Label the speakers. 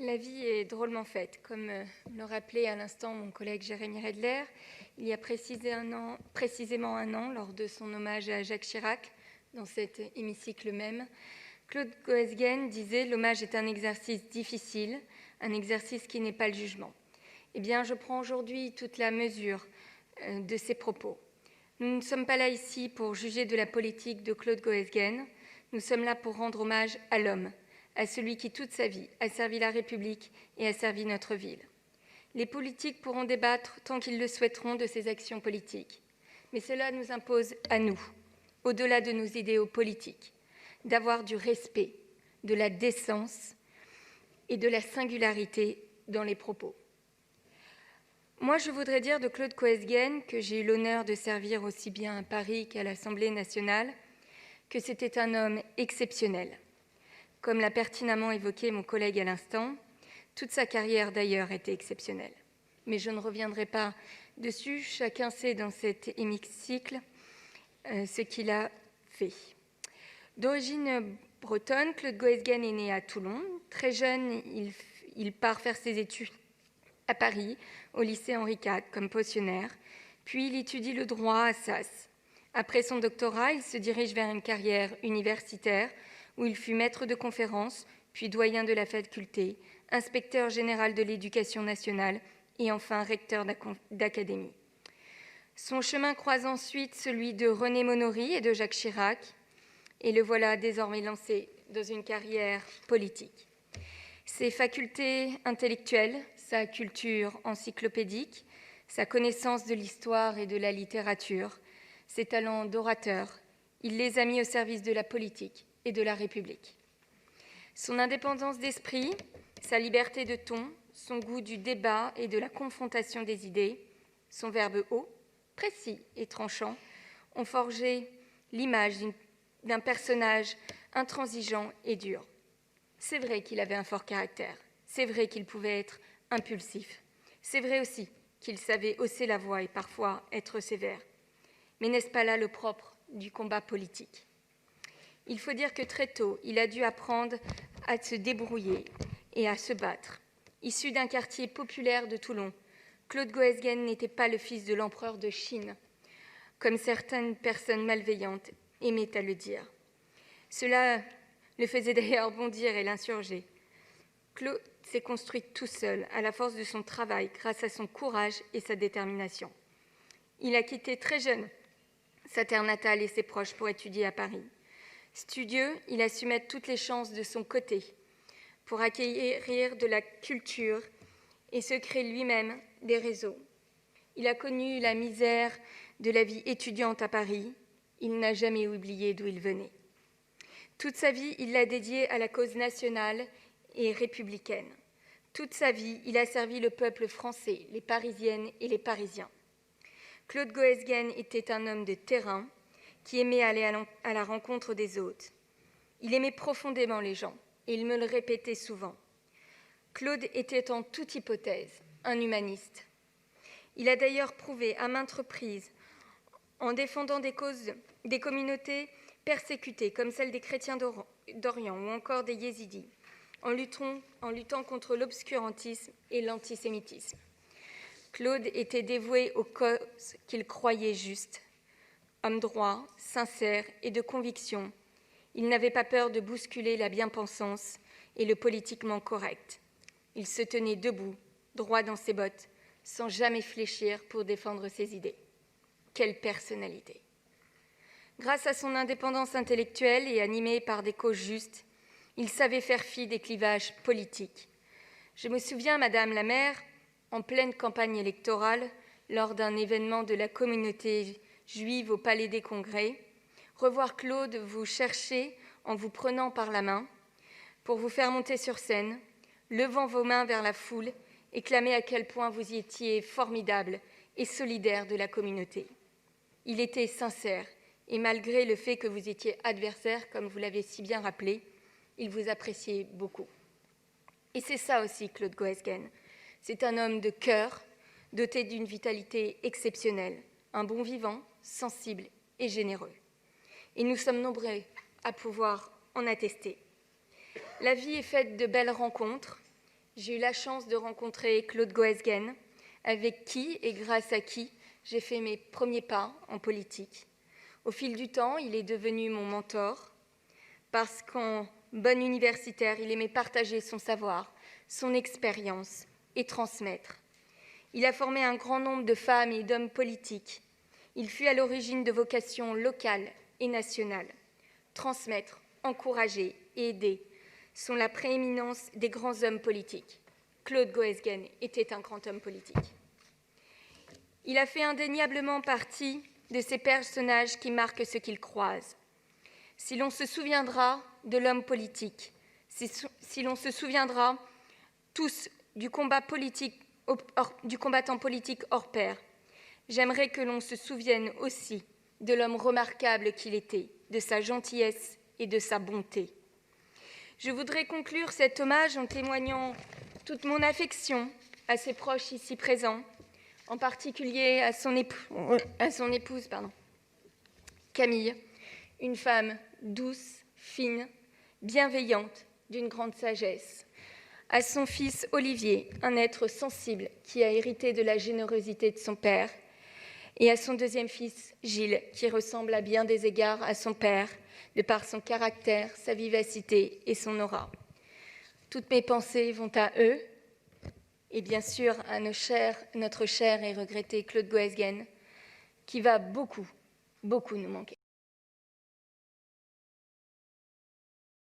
Speaker 1: La vie est drôlement faite. Comme le rappelait à l'instant mon collègue Jérémy Redler, il y a précisément un an, lors de son hommage à Jacques Chirac, dans cet hémicycle même, Claude Goesgen disait « L'hommage est un exercice difficile, un exercice qui n'est pas le jugement ». Eh bien, je prends aujourd'hui toute la mesure de ces propos. Nous ne sommes pas là ici pour juger de la politique de Claude Goesgen, nous sommes là pour rendre hommage à l'homme, à celui qui toute sa vie a servi la République et a servi notre ville. Les politiques pourront débattre tant qu'ils le souhaiteront de ces actions politiques, mais cela nous impose à nous, au-delà de nos idéaux politiques, d'avoir du respect, de la décence et de la singularité dans les propos. Moi, je voudrais dire de Claude Goesgen, que j'ai eu l'honneur de servir aussi bien à Paris qu'à l'Assemblée nationale, que c'était un homme exceptionnel. Comme l'a pertinemment évoqué mon collègue à l'instant, toute sa carrière d'ailleurs était exceptionnelle. Mais je ne reviendrai pas dessus, chacun sait dans cet hémicycle ce qu'il a fait. D'origine bretonne, Claude Goesgen est né à Toulon. Très jeune, il part faire ses études à Paris, au lycée Henri IV, comme potionnaire. Puis il étudie le droit à Sasse. Après son doctorat, il se dirige vers une carrière universitaire où il fut maître de conférences, puis doyen de la faculté, inspecteur général de l'éducation nationale et enfin recteur d'académie. Son chemin croise ensuite celui de René Monory et de Jacques Chirac, et le voilà désormais lancé dans une carrière politique. Ses facultés intellectuelles, sa culture encyclopédique, sa connaissance de l'histoire et de la littérature, ses talents d'orateur, il les a mis au service de la politique et de la République. Son indépendance d'esprit, sa liberté de ton, son goût du débat et de la confrontation des idées, son verbe haut, précis et tranchant, ont forgé l'image d'un personnage intransigeant et dur. C'est vrai qu'il avait un fort caractère, c'est vrai qu'il pouvait être impulsif, c'est vrai aussi qu'il savait hausser la voix et parfois être sévère. Mais n'est-ce pas là le propre du combat politique ? Il faut dire que très tôt, il a dû apprendre à se débrouiller et à se battre. Issu d'un quartier populaire de Toulon, Claude Goesgen n'était pas le fils de l'empereur de Chine, comme certaines personnes malveillantes aimaient à le dire. Cela le faisait d'ailleurs bondir et l'insurger. Claude s'est construit tout seul, à la force de son travail, grâce à son courage et sa détermination. Il a quitté très jeune sa terre natale et ses proches pour étudier à Paris. Studieux, il a su mettre toutes les chances de son côté pour acquérir de la culture et se créer lui-même des réseaux. Il a connu la misère de la vie étudiante à Paris. Il n'a jamais oublié d'où il venait. Toute sa vie, il l'a dédiée à la cause nationale et républicaine. Toute sa vie, il a servi le peuple français, les Parisiennes et les Parisiens. Claude Goesgen était un homme de terrain qui aimait aller à la rencontre des autres. Il aimait profondément les gens et il me le répétait souvent. Claude était en toute hypothèse un humaniste. Il a d'ailleurs prouvé à maintes reprises, en défendant des communautés persécutées comme celle des chrétiens d'Orient ou encore des yézidis, en luttant contre l'obscurantisme et l'antisémitisme. Claude était dévoué aux causes qu'il croyait justes. Homme droit, sincère et de conviction, il n'avait pas peur de bousculer la bien-pensance et le politiquement correct. Il se tenait debout, droit dans ses bottes, sans jamais fléchir pour défendre ses idées. Quelle personnalité! Grâce à son indépendance intellectuelle et animé par des causes justes, il savait faire fi des clivages politiques. Je me souviens, Madame la maire, en pleine campagne électorale, lors d'un événement de la communauté juive au Palais des Congrès, revoir Claude vous chercher en vous prenant par la main pour vous faire monter sur scène, levant vos mains vers la foule et clamer à quel point vous y étiez formidable et solidaire de la communauté. Il était sincère et malgré le fait que vous étiez adversaire, comme vous l'avez si bien rappelé, il vous appréciait beaucoup. Et c'est ça aussi Claude Goesgen. C'est un homme de cœur, doté d'une vitalité exceptionnelle, un bon vivant, sensible et généreux. Et nous sommes nombreux à pouvoir en attester. La vie est faite de belles rencontres, J'ai eu la chance de rencontrer Claude Goesgen, avec qui et grâce à qui j'ai fait mes premiers pas en politique. Au fil du temps, il est devenu mon mentor, parce qu'en bon universitaire, il aimait partager son savoir, son expérience et transmettre. Il a formé un grand nombre de femmes et d'hommes politiques. Il fut à l'origine de vocations locales et nationales. Transmettre, encourager et aider sont la prééminence des grands hommes politiques. Claude Goesgen était un grand homme politique. Il a fait indéniablement partie de ces personnages qui marquent ce qu'ils croisent. Si l'on se souviendra de l'homme politique, si l'on se souviendra tous du combattant politique hors pair, j'aimerais que l'on se souvienne aussi de l'homme remarquable qu'il était, de sa gentillesse et de sa bonté. Je voudrais conclure cet hommage en témoignant toute mon affection à ses proches ici présents, en particulier à son épouse, Camille, une femme douce, fine, bienveillante, d'une grande sagesse. À son fils Olivier, un être sensible qui a hérité de la générosité de son père, et à son deuxième fils, Gilles, qui ressemble à bien des égards à son père, de par son caractère, sa vivacité et son aura. Toutes mes pensées vont à eux, et bien sûr à notre cher et regretté Claude Goesgen, qui va beaucoup, beaucoup nous manquer.